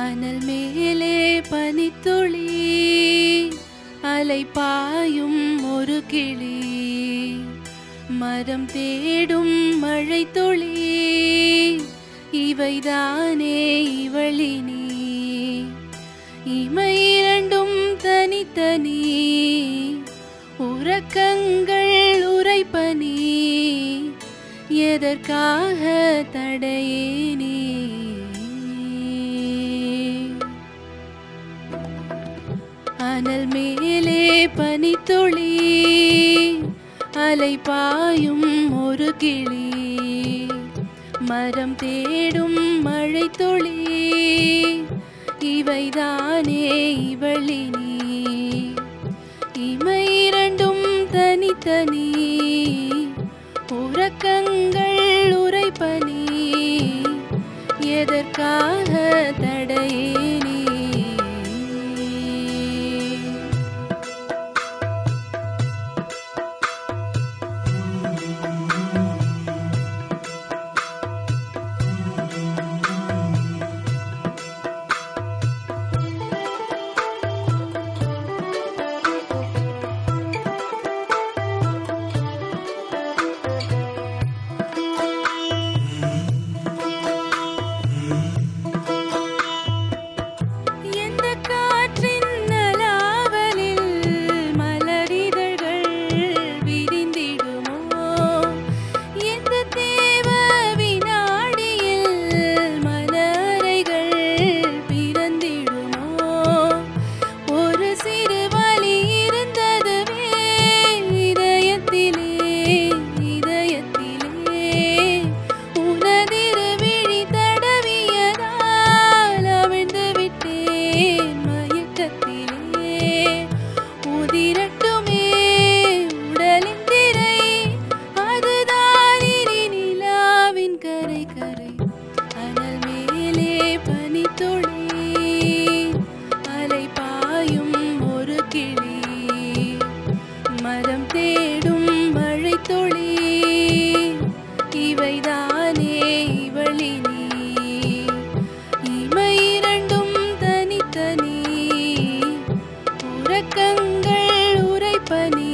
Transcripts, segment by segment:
அனல் மேலே பனித்துளி அலை பாயும் ஒரு கிளி மரம் தேடும் மழை துளி இவைதானே இவளினி இமை இரண்டும் தனித்தனி உறக்கங்கள் உரைப்பனி எதற்காக தடையேனே அனல் மேலே பனித்துளி அலை பாயும் ஒரு கிளி மரம் தேடும் மழை துளி இவைதானே இவளினி இமை இரண்டும் தனித்தனி உறக்கங்கள் உரைப்பனி எதற்காக தடையேனே மரம் தேடும் மழை துளி இவைதானே இவளினி இமை இரண்டும் தனித்தனி உறக்கங்கள் உரைப்பனி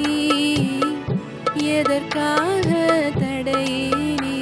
எதற்காக தடையேனே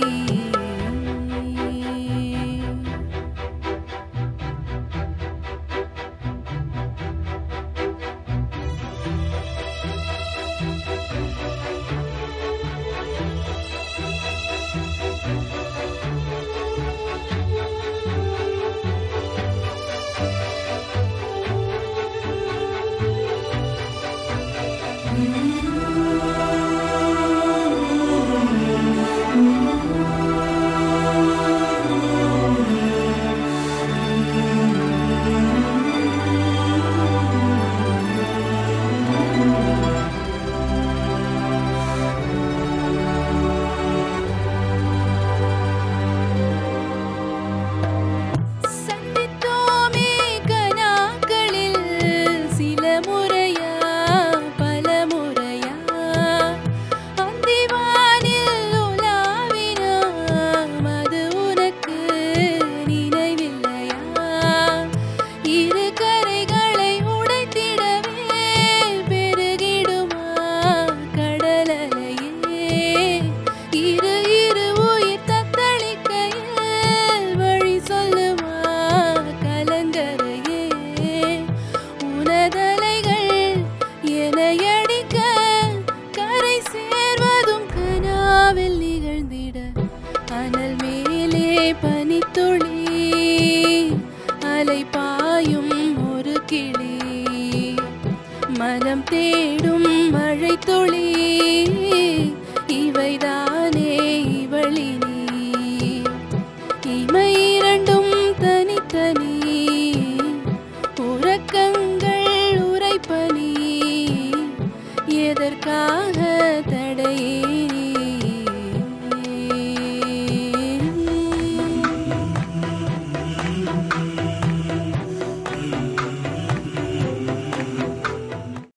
அனல் மேலே பனித்துளி அலை பாயும் ஒரு கிளி மரம் தேடும் மழை துளி